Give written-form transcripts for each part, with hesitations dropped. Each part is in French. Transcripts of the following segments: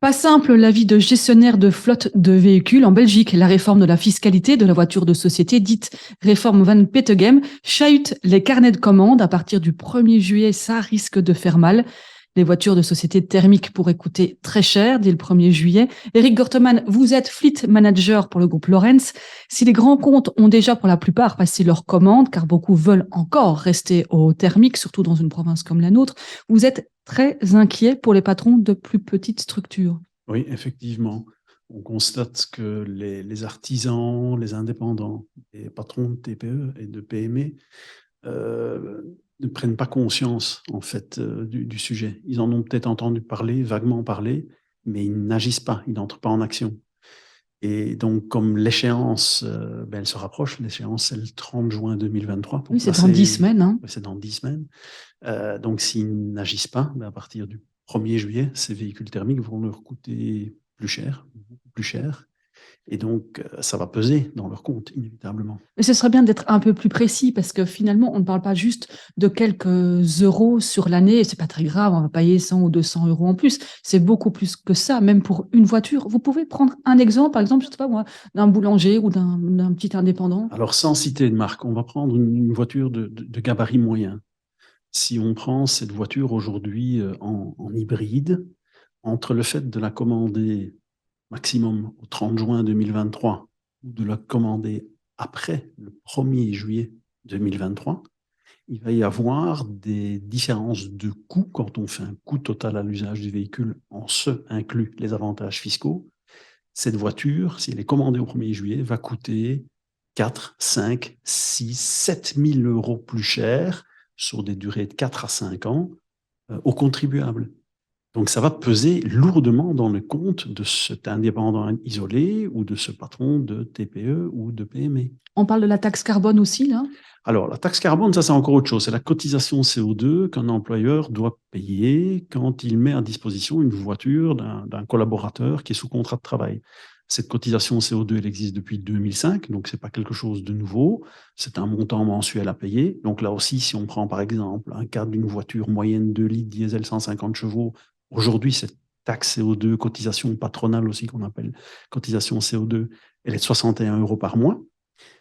Pas simple la vie de gestionnaire de flotte de véhicules en Belgique. La réforme de la fiscalité de la voiture de société, dite réforme Van Petegem, chahute les carnets de commandes. À partir du 1er juillet, ça risque de faire mal. Les voitures de société thermiques pourraient coûter très cher dès le 1er juillet. Eric Gorteman, vous êtes fleet manager pour le groupe Lawrence. Si les grands comptes ont déjà pour la plupart passé leurs commandes, car beaucoup veulent encore rester au thermique, surtout dans une province comme la nôtre, vous êtes très inquiet pour les patrons de plus petites structures. Oui, effectivement. On constate que les artisans, les indépendants, les patrons de TPE et de PME ne prennent pas conscience en fait du sujet. Ils en ont peut-être entendu parler, vaguement parler, mais ils n'agissent pas, ils n'entrent pas en action. Et donc, comme l'échéance, elle se rapproche, l'échéance c'est le 30 juin 2023 pour Oui, c'est dans 10 semaines. Hein. c'est dans 10 semaines. Donc, s'ils n'agissent pas, à partir du 1er juillet, ces véhicules thermiques vont leur coûter plus cher, beaucoup plus cher. Et donc, ça va peser dans leur compte, inévitablement. Mais ce serait bien d'être un peu plus précis parce que finalement, on ne parle pas juste de quelques euros sur l'année et c'est pas très grave, on va payer 100 ou 200 euros en plus. C'est beaucoup plus que ça, même pour une voiture. Vous pouvez prendre un exemple, par exemple, je sais pas moi, d'un boulanger ou d'un petit indépendant. Alors, sans citer de marque, on va prendre une voiture de gabarit moyen. Si on prend cette voiture aujourd'hui en hybride, entre le fait de la commander maximum au 30 juin 2023 ou de la commander après le 1er juillet 2023, il va y avoir des différences de coûts quand on fait un coût total à l'usage du véhicule, en ce inclut les avantages fiscaux. Cette voiture, si elle est commandée au 1er juillet, va coûter 4, 5, 6, 7 000 euros plus cher sur des durées de 4 à 5 ans aux contribuables. Donc ça va peser lourdement dans le compte de cet indépendant isolé ou de ce patron de TPE ou de PME. On parle de la taxe carbone aussi, là. Alors, la taxe carbone, ça c'est encore autre chose. C'est la cotisation CO2 qu'un employeur doit payer quand il met à disposition une voiture d'un collaborateur qui est sous contrat de travail. Cette cotisation CO2, elle existe depuis 2005, donc c'est pas quelque chose de nouveau. C'est un montant mensuel à payer. Donc là aussi, si on prend par exemple un cas d'une voiture moyenne 2 litres diesel 150 chevaux, aujourd'hui, cette taxe CO2, cotisation patronale aussi qu'on appelle cotisation CO2, elle est de 61 euros par mois.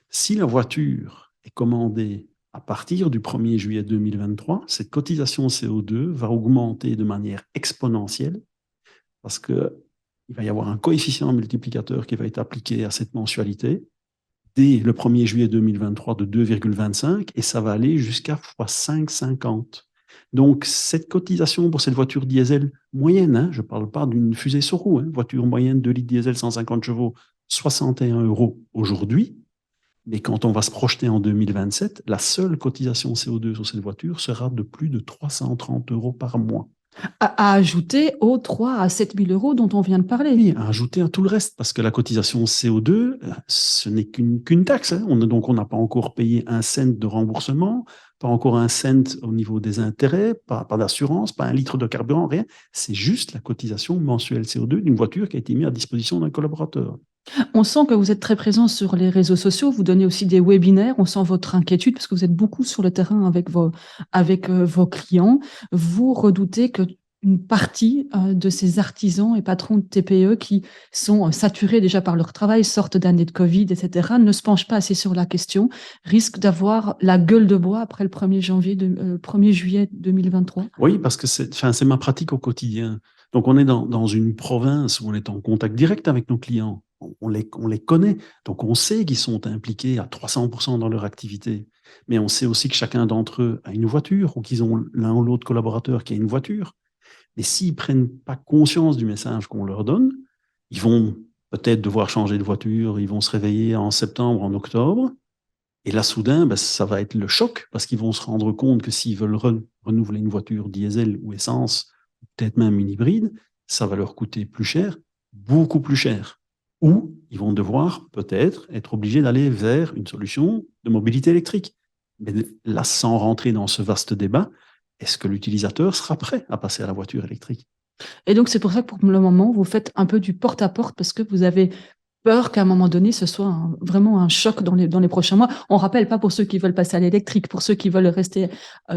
Si la voiture est commandée à partir du 1er juillet 2023, cette cotisation CO2 va augmenter de manière exponentielle parce qu'il va y avoir un coefficient multiplicateur qui va être appliqué à cette mensualité dès le 1er juillet 2023 de 2,25 et ça va aller jusqu'à x5,50. Donc, cette cotisation pour cette voiture diesel moyenne, je ne parle pas d'une fusée sur roue, voiture moyenne 2 litres diesel 150 chevaux, 61 euros aujourd'hui. Mais quand on va se projeter en 2027, la seule cotisation CO2 sur cette voiture sera de plus de 330 euros par mois. À ajouter aux 3 à 7 000 euros dont on vient de parler. Oui, à ajouter à tout le reste, parce que la cotisation CO2, ce n'est qu'une taxe. Donc, on n'a pas encore payé un cent de remboursement, pas encore un cent au niveau des intérêts, pas d'assurance, pas un litre de carburant, rien. C'est juste la cotisation mensuelle CO2 d'une voiture qui a été mise à disposition d'un collaborateur. On sent que vous êtes très présent sur les réseaux sociaux, vous donnez aussi des webinaires, on sent votre inquiétude parce que vous êtes beaucoup sur le terrain avec vos clients. Vous redoutez que une partie de ces artisans et patrons de TPE qui sont saturés déjà par leur travail, sortent d'années de Covid, etc., ne se penchent pas assez sur la question, risquent d'avoir la gueule de bois après le 1er juillet 2023. Oui, parce que c'est ma pratique au quotidien. Donc, on est dans une province où on est en contact direct avec nos clients. On les connaît. Donc, on sait qu'ils sont impliqués à 300% dans leur activité. Mais on sait aussi que chacun d'entre eux a une voiture ou qu'ils ont l'un ou l'autre collaborateur qui a une voiture. Et s'ils ne prennent pas conscience du message qu'on leur donne, ils vont peut-être devoir changer de voiture, ils vont se réveiller en septembre, en octobre. Et là, soudain, ça va être le choc parce qu'ils vont se rendre compte que s'ils veulent renouveler une voiture diesel ou essence, peut-être même une hybride, ça va leur coûter plus cher, beaucoup plus cher. Ou ils vont devoir peut-être être obligés d'aller vers une solution de mobilité électrique. Mais là, sans rentrer dans ce vaste débat, est-ce que l'utilisateur sera prêt à passer à la voiture électrique? Et donc, c'est pour ça que pour le moment, vous faites un peu du porte-à-porte parce que vous avez peur qu'à un moment donné, ce soit vraiment un choc dans les prochains mois. On rappelle pas pour ceux qui veulent passer à l'électrique, pour ceux qui veulent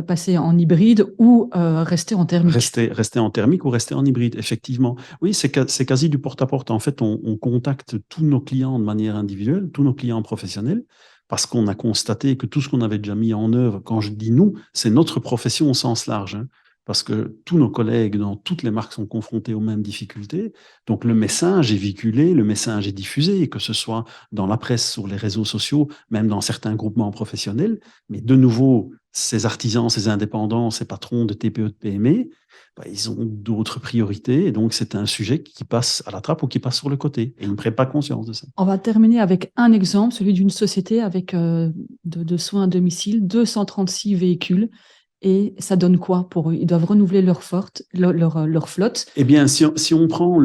passer en hybride ou rester en thermique. Rester en thermique ou rester en hybride, effectivement. Oui, c'est quasi du porte-à-porte. En fait, on contacte tous nos clients de manière individuelle, tous nos clients professionnels, parce qu'on a constaté que tout ce qu'on avait déjà mis en œuvre, quand je dis nous, c'est notre profession au sens large, hein, parce que tous nos collègues dans toutes les marques sont confrontés aux mêmes difficultés. Donc le message est véhiculé, le message est diffusé, que ce soit dans la presse, sur les réseaux sociaux, même dans certains groupements professionnels. Mais de nouveau, ces artisans, ces indépendants, ces patrons de TPE, de PME, ils ont d'autres priorités. Et donc, c'est un sujet qui passe à la trappe ou qui passe sur le côté. Et ils ne prennent pas conscience de ça. On va terminer avec un exemple, celui d'une société avec de soins à domicile, 236 véhicules. Et ça donne quoi pour eux? Ils doivent renouveler leur flotte. Eh bien, si on prend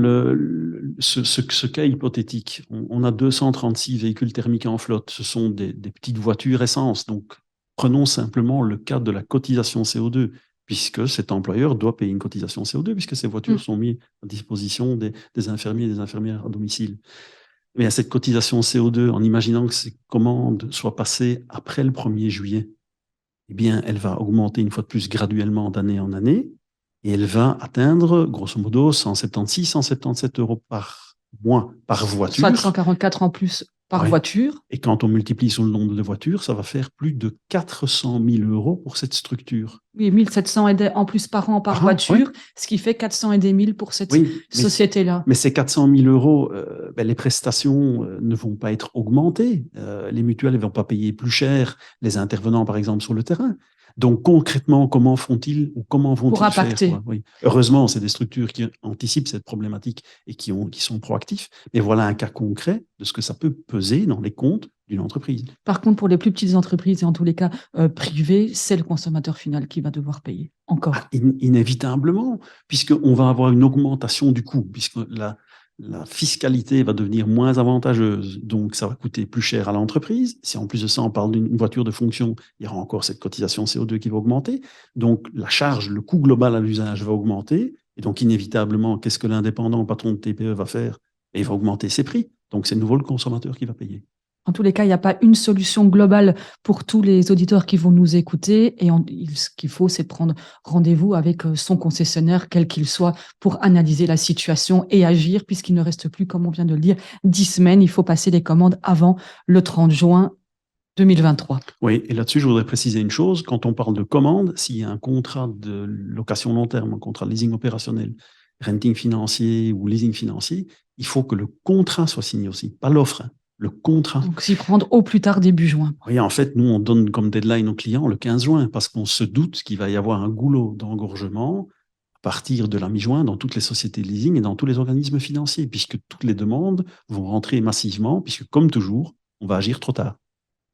ce cas hypothétique, on a 236 véhicules thermiques en flotte. Ce sont des petites voitures essence. Donc, prenons simplement le cas de la cotisation CO2, puisque cet employeur doit payer une cotisation CO2, puisque ces voitures sont mises à disposition des infirmiers et des infirmières à domicile. Mais à cette cotisation CO2, en imaginant que ces commandes soient passées après le 1er juillet, eh bien, elle va augmenter une fois de plus graduellement d'année en année et elle va atteindre, grosso modo, 176, 177 euros par mois par voiture. Soit 144 en plus par voiture. Et quand on multiplie sur le nombre de voitures, ça va faire plus de 400 000 euros pour cette structure. Oui, 1700 en plus par an par voiture, ce qui fait 400 000 pour cette société-là. Mais ces 400 000 euros, les prestations ne vont pas être augmentées. Les mutuelles ne vont pas payer plus cher les intervenants, par exemple, sur le terrain. Donc concrètement, comment font-ils ou comment vont-ils faire? Heureusement, c'est des structures qui anticipent cette problématique et qui sont proactifs. Mais voilà un cas concret de ce que ça peut peser dans les comptes d'une entreprise. Par contre, pour les plus petites entreprises et en tous les cas privées, c'est le consommateur final qui va devoir payer encore. Inévitablement, puisqu'on va avoir une augmentation du coût, puisque la fiscalité va devenir moins avantageuse, donc ça va coûter plus cher à l'entreprise. Si en plus de ça, on parle d'une voiture de fonction, il y aura encore cette cotisation CO2 qui va augmenter. Donc la charge, le coût global à l'usage va augmenter. Et donc inévitablement, qu'est-ce que l'indépendant patron de TPE va faire? Et il va augmenter ses prix. Donc c'est de nouveau le consommateur qui va payer. En tous les cas, il n'y a pas une solution globale pour tous les auditeurs qui vont nous écouter. Et ce qu'il faut, c'est prendre rendez-vous avec son concessionnaire, quel qu'il soit, pour analyser la situation et agir, puisqu'il ne reste plus, comme on vient de le dire, 10 semaines. Il faut passer les commandes avant le 30 juin 2023. Oui, et là-dessus, je voudrais préciser une chose. Quand on parle de commande, s'il y a un contrat de location long terme, un contrat de leasing opérationnel, renting financier ou leasing financier, il faut que le contrat soit signé aussi, pas l'offre. Le contrat. Donc, s'y prendre au plus tard début juin. Oui, en fait, nous, on donne comme deadline aux clients le 15 juin parce qu'on se doute qu'il va y avoir un goulot d'engorgement à partir de la mi-juin dans toutes les sociétés de leasing et dans tous les organismes financiers, puisque toutes les demandes vont rentrer massivement, puisque comme toujours, on va agir trop tard.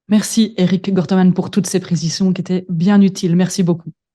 Merci Eric Gorteman pour toutes ces précisions qui étaient bien utiles. Merci beaucoup.